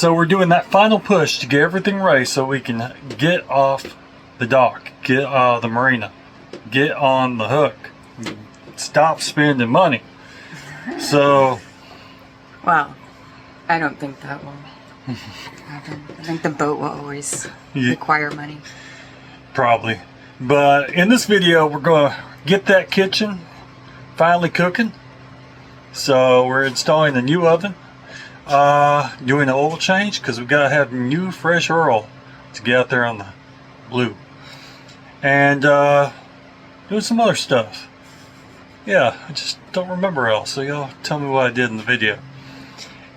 so we're doing that final push to get everything right so we can get off the dock, get the marina, get on the hook, stop spending money. So, well, I don't think that will happen. I think the boat will always require money. Probably. But in this video, we're going to get that kitchen finally cooking. So we're installing a new oven, doing an oil change because we got to have new fresh oil to get out there on the blue. And doing some other stuff. Yeah, I just don't remember else, so y'all tell me what I did in the video.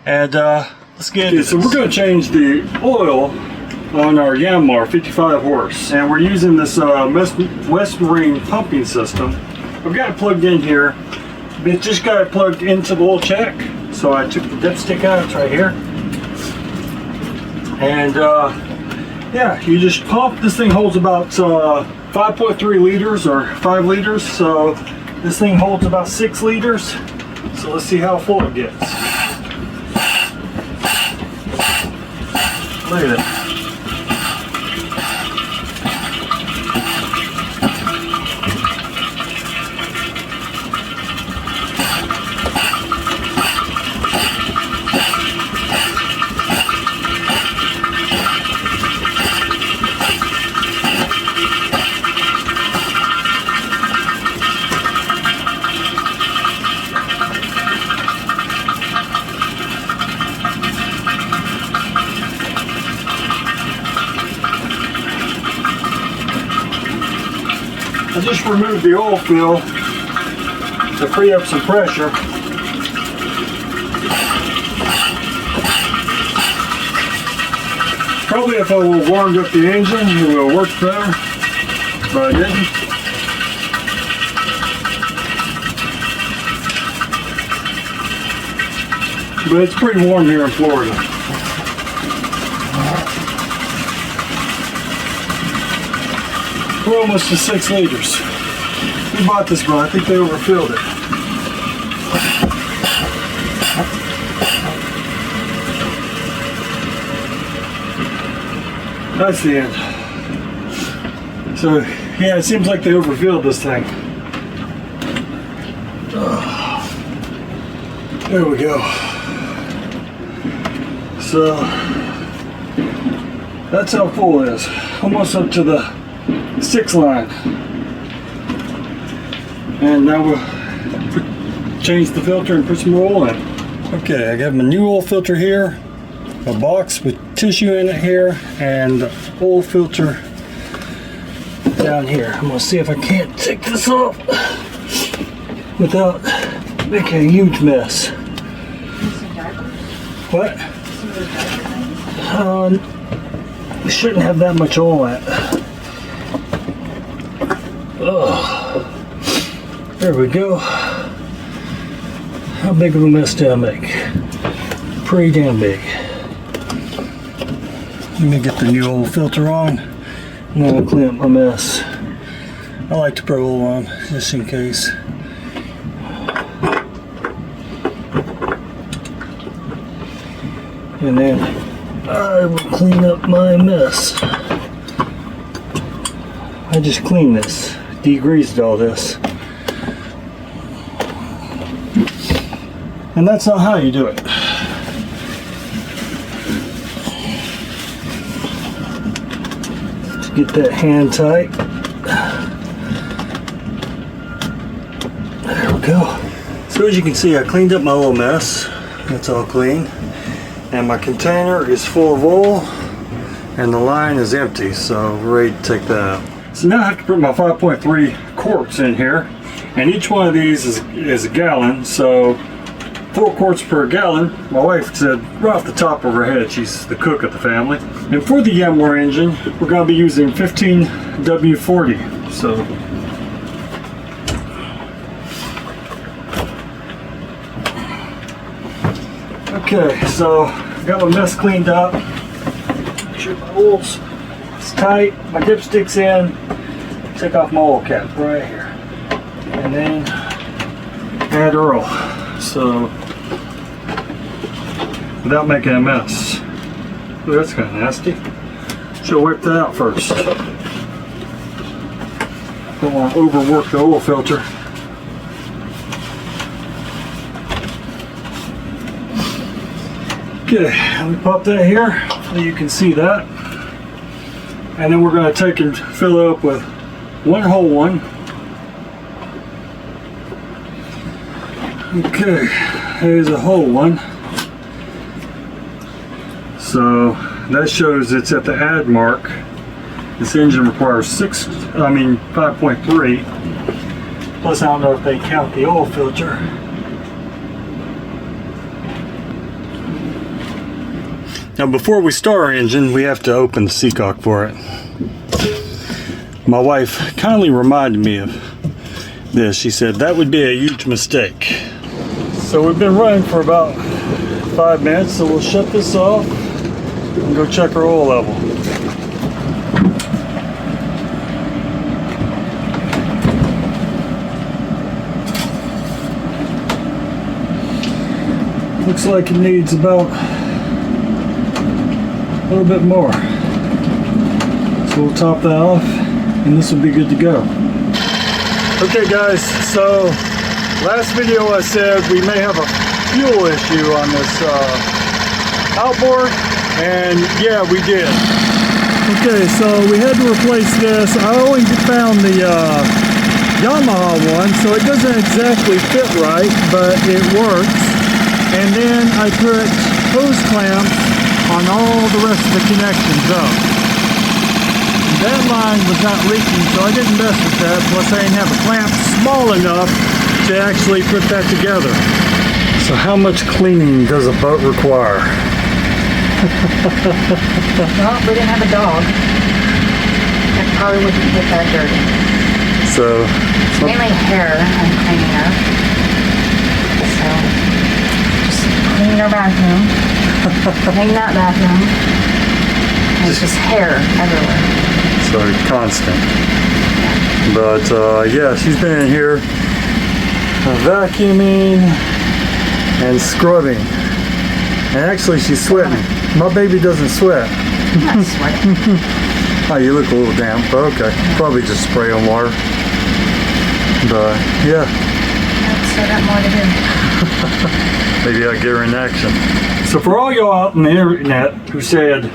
And let's get into this. So we're going to change the oil on our Yanmar 55 horse, and we're using this West Marine pumping system. I've got it plugged in here. It just got it plugged into the oil check, so I took the dipstick out. It's right here. And yeah, you just pump. This thing holds about 5.3 liters or 5 liters, so this thing holds about 6 liters. So let's see how full it gets. Look at that. I just removed the oil fill to free up some pressure. Probably if I would have warmed up the engine, it would have worked better, but I didn't. But it's pretty warm here in Florida. We're almost to 6 liters. We bought this, but I think they overfilled it. That's the end. So, yeah, it seems like they overfilled this thing. There we go. So, that's how full it is. Almost up to the 6 line. And now we'll change the filter and put some more oil in. Okay, I got my new oil filter here, a box with tissue in it here, and the oil filter down here. I'm gonna see if I can't take this off without making a huge mess. What? We shouldn't have that much oil in it. Oh, there we go. How big of a mess did I make? Pretty damn big. Let me get the new oil filter on. I'm gonna clean up my mess. I like to put oil on just in case. And then I will clean up my mess. I just cleaned this. Degreased all this. And that's not how you do it. Just get that hand tight. There we go. So as you can see, I cleaned up my little mess. It's all clean. And my container is full of oil and the line is empty, so we're ready to take that out. So now I have to put my 5.3 quarts in here, and each one of these is a gallon, so 4 quarts per gallon. My wife said right off the top of her head, she's the cook of the family. And for the Yanmar engine, we're going to be using 15W40. So okay, so I got my mess cleaned up. Make sure my oil's tight, my dipstick's in. Take off my oil cap right here, and then add oil. So without making a mess. Ooh, that's kind of nasty. Should wipe that out first. Don't want to overwork the oil filter. Okay, let me pop that here so you can see that. And then we're going to take and fill it up with one whole one. Okay, here's a whole one. So that shows it's at the add mark. This engine requires 5.3. Plus I don't know if they count the oil filter. Now before we start our engine, we have to open the seacock for it. My wife kindly reminded me of this. She said that would be a huge mistake. So we've been running for about 5 minutes, so we'll shut this off and go check our oil level. Looks like it needs about a little bit more. So we'll top that off and this will be good to go. Okay guys, so last video I said we may have a fuel issue on this outboard, and yeah, we did. Okay, so we had to replace this. I only found the Yanmar one, so it doesn't exactly fit right, but it works. And then I put hose clamps on all the rest of the connections up. That line was not leaking, so I didn't mess with that, plus I didn't have a clamp small enough to actually put that together. So how much cleaning does a boat require? Well, we didn't have a dog. It probably wouldn't get that dirty. So it's mainly hair I'm cleaning up. So just clean our bathroom. Clean that bathroom. And it's just hair everywhere. So constant. But yeah, she's been in here vacuuming and scrubbing. And actually she's sweating. My baby doesn't sweat. I'm not sweating. Oh, you look a little damp, but okay. Probably just spray on water. But yeah. So got more to do. Maybe I'll get her in action. So for all y'all out on the internet who said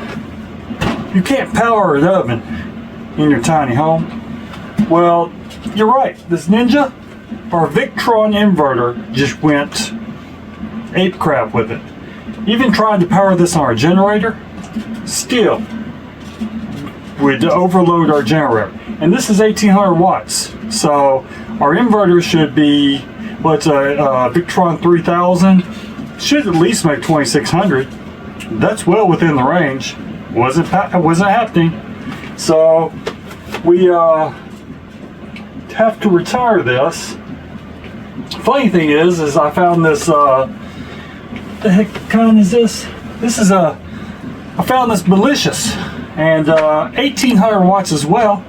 you can't power an oven in your tiny home, well, you're right. This Ninja, our Victron inverter, just went ape crap with it. Even trying to power this on our generator, still would overload our generator. And this is 1800 watts, so our inverter should be, what's a Victron 3000, should at least make 2600. That's well within the range. Wasn't happening. So we have to retire this. Funny thing is I found this, the heck kind is this? I found this malicious, and 1800 watts as well,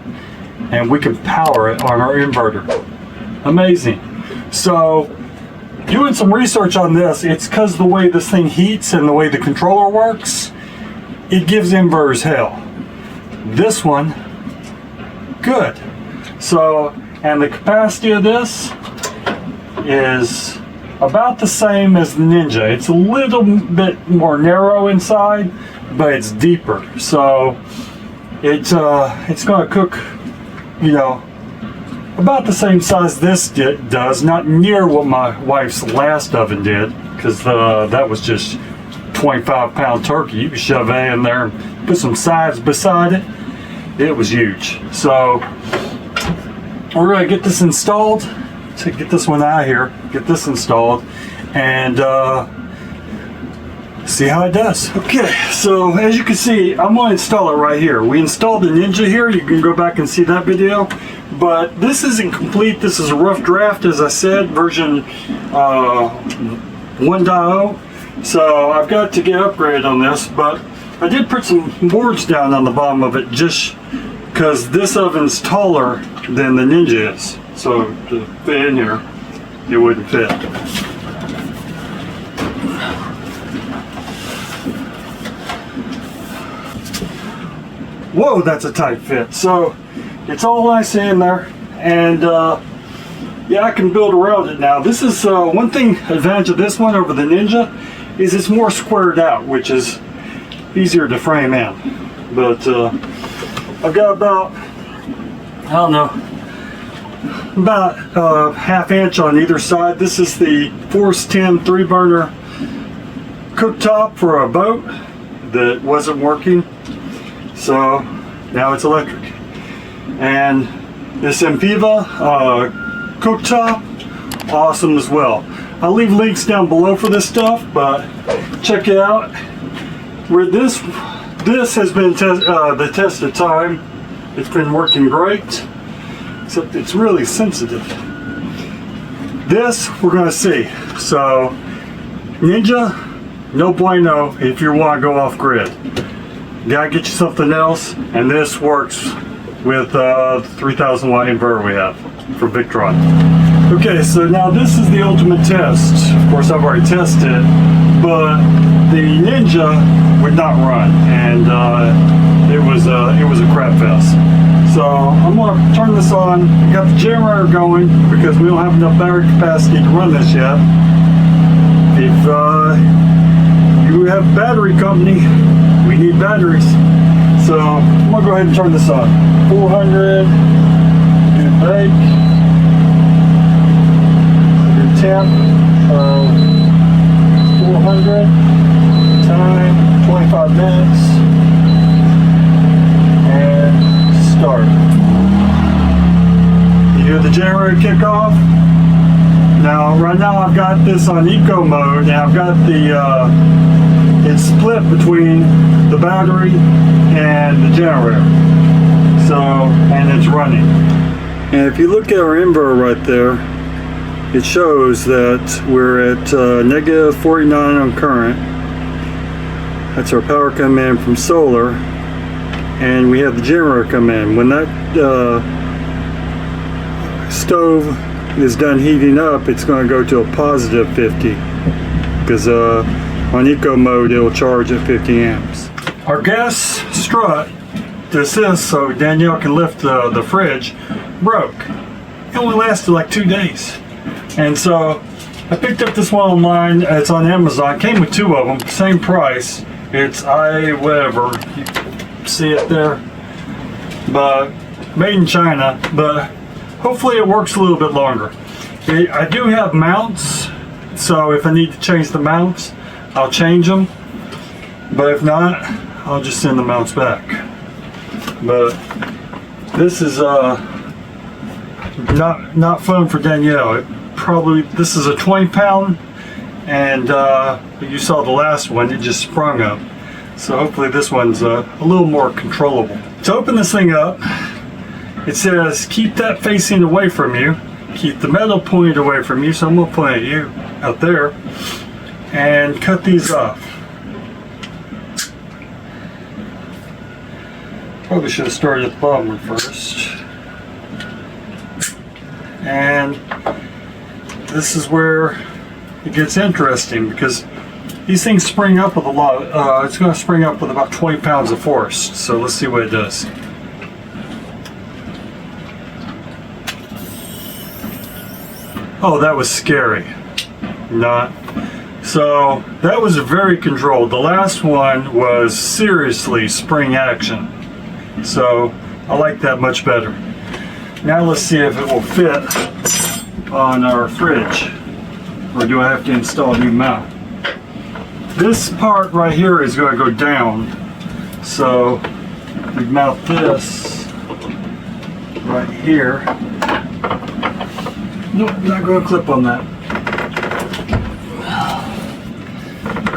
and we can power it on our inverter. Amazing. So doing some research on this, it's because the way this thing heats and the way the controller works, it gives inverters hell. This one, good. So, and the capacity of this is about the same as the Ninja. It's a little bit more narrow inside, but it's deeper. So it's going to cook, you know, about the same size this does. Not near what my wife's last oven did, because that was just 25-pound turkey. You could shove it in there and put some sides beside it. It was huge. So we're going to get this installed. To get this one out of here, get this installed, and see how it does. Okay, so as you can see, I'm going to install it right here. We installed the Ninja here. You can go back and see that video, but this isn't complete. This is a rough draft, as I said, version 1.0. So I've got to get upgraded on this, but I did put some boards down on the bottom of it just because this oven's taller than the Ninja is. So to fit in here, it wouldn't fit. Whoa, that's a tight fit. So it's all nice in there, and yeah, I can build around it now. This is one thing, advantage of this one over the Ninja is it's more squared out, which is easier to frame in. But I've got about, I don't know, about ½ inch on either side. This is the Force 10 3-burner cooktop for a boat that wasn't working, so now it's electric. And this Impiva cooktop, awesome as well. I'll leave links down below for this stuff, but check it out. Where this has been the test of time. It's been working great, except it's really sensitive. This we're gonna see. So Ninja, no bueno if you want to go off grid. You gotta get you something else, and this works with the 3000 watt inverter we have for Victron. Okay, so now this is the ultimate test. Of course, I've already tested it, but the Ninja would not run, and it was a crap fest. So I'm gonna turn this on. I got the generator going because we don't have enough battery capacity to run this yet. If you have a battery company, we need batteries. So I'm gonna go ahead and turn this on. 400, do bake, 110, 400, time, 25 minutes, and start. You hear the generator kick off? Now, right now I've got this on eco mode, and I've got the, it's split between the battery and the generator. So, and it's running. And if you look at our inverter right there, it shows that we're at negative 49 on current. That's our power coming in from solar. And we have the generator come in. When that stove is done heating up, it's going to go to a positive 50. Because on eco mode, it'll charge at 50 amps. Our gas strut, this is so Danielle can lift the fridge, broke. It only lasted like 2 days. And so I picked up this one online. It's on Amazon. Came with 2 of them, same price. It's whatever. You see it there? But made in China. But hopefully it works a little bit longer. I do have mounts, so if I need to change the mounts, I'll change them. But if not, I'll just send the mounts back. But this is not fun for Danielle. This is a 20-pound, and you saw the last one, it just sprung up. So hopefully this one's a little more controllable. To open this thing up, it says keep that facing away from you, keep the metal pointed away from you, so I'm going to point at you out there, and cut these off. Probably should have started at the bottom one first. And this is where it gets interesting, because these things spring up with a lot. It's going to spring up with about 20 pounds of force. So let's see what it does. Oh, that was scary. Not. So that was very controlled. The last one was seriously spring action. So I like that much better. Now let's see if it will fit on our fridge, or do I have to install a new mount? This part right here is going to go down, so we mount this right here. Nope, not going to clip on that.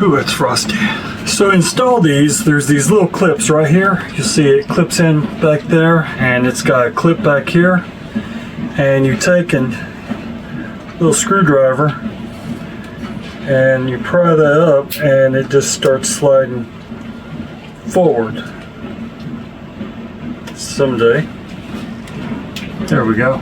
Ooh, it's frosty. So to install these, there's these little clips right here. You see it clips in back there, and it's got a clip back here. And you take a little screwdriver and you pry that up, and it just starts sliding forward. Someday. There we go.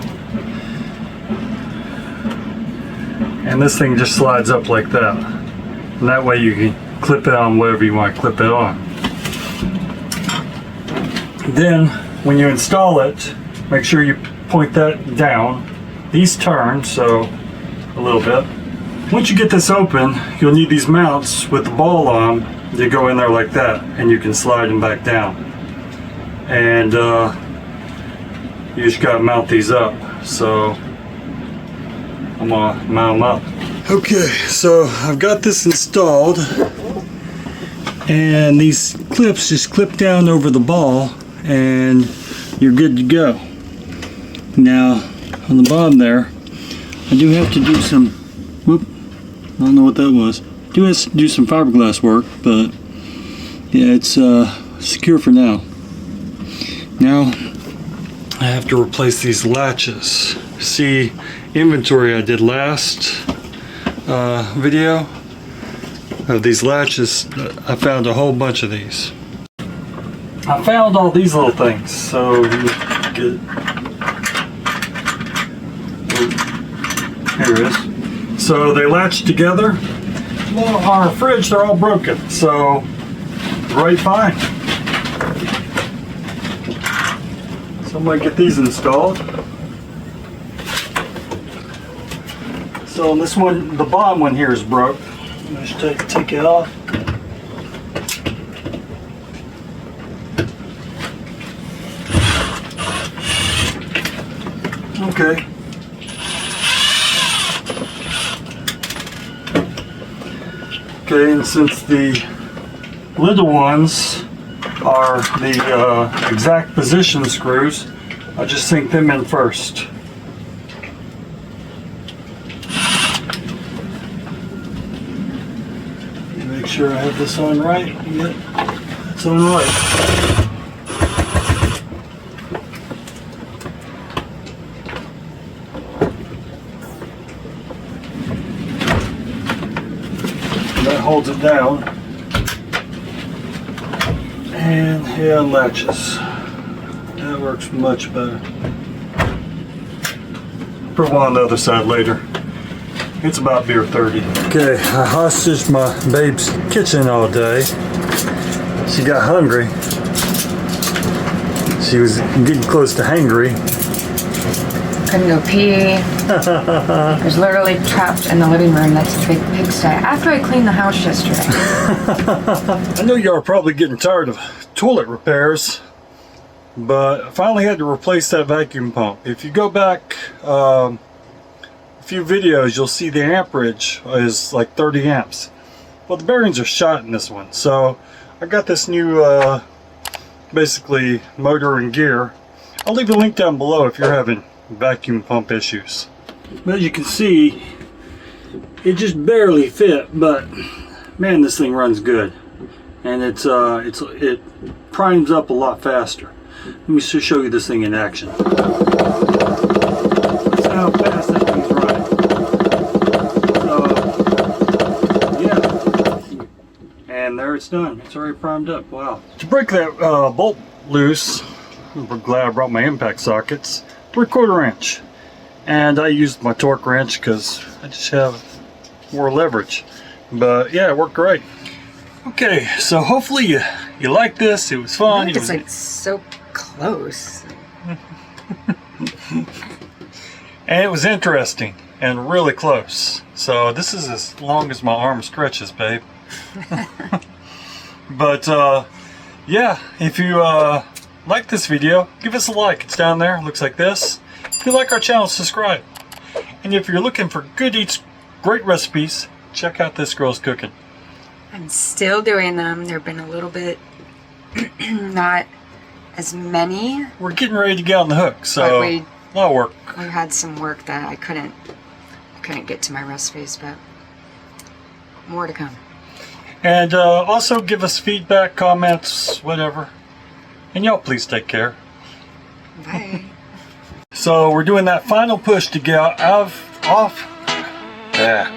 And this thing just slides up like that. And that way you can clip it on whatever you want to clip it on. Then when you install it, make sure you point that down. These turn, so a little bit. Once you get this open, you'll need these mounts with the ball on. They go in there like that, and you can slide them back down. And you just gotta mount these up. So I'm gonna mount them up. Okay, so I've got this installed, and these clips just clip down over the ball, and you're good to go. Now, on the bottom there, I do have to do some, whoop, I don't know what that was. I do have to do some fiberglass work, but yeah, it's secure for now. Now, I have to replace these latches. See, inventory I did last video of these latches. I found a whole bunch of these. I found all these little things, so you get, here it is. So they latch together. Well, on our fridge, they're all broken, so right fine. So I'm gonna get these installed. So this one, the bottom one here is broke. Let's take it off. Okay. Okay, and since the little ones are the exact position screws, I'll just sink them in first. Make sure I have this on right. Yep, it's on right. That holds it down, and yeah, latches. That works much better. Put one on the other side later. It's about beer 30. Okay, I hostaged my babe's kitchen all day. She got hungry. She was getting close to hangry. Couldn't go pee. I was literally trapped in the living room. That's a big pigsty. After I cleaned the house yesterday. I know you are probably getting tired of toilet repairs, but I finally had to replace that vacuum pump. If you go back a few videos, you'll see the amperage is like 30 amps. Well, the bearings are shot in this one, so I got this new basically motor and gear. I'll leave a link down below if you're having vacuum pump issues. But as you can see, it just barely fit, but man, this thing runs good, and it primes up a lot faster. Let me just show you this thing in action. That's how fast that thing's running. So yeah, and there it's done. It's already primed up. Wow. To break that bolt loose, I'm glad I brought my impact sockets. 3/4 inch, and I used my torque wrench because I just have more leverage, but yeah, it worked great. Okay, so hopefully you like this. It was fun. It's like so close. And it was interesting and really close. So this is as long as my arm stretches, babe. But yeah, if you like this video, give us a like. It's down there. It looks like this. If you like our channel, subscribe. And if you're looking for good eats, great recipes, check out This Girl's Cooking. I'm still doing them. There have been a little bit not as many. We're getting ready to get on the hook, so a lot of work. We had some work that I couldn't get to my recipes, but more to come. And also give us feedback, comments, whatever. And y'all please take care. Bye. So we're doing that final push to get off. Yeah.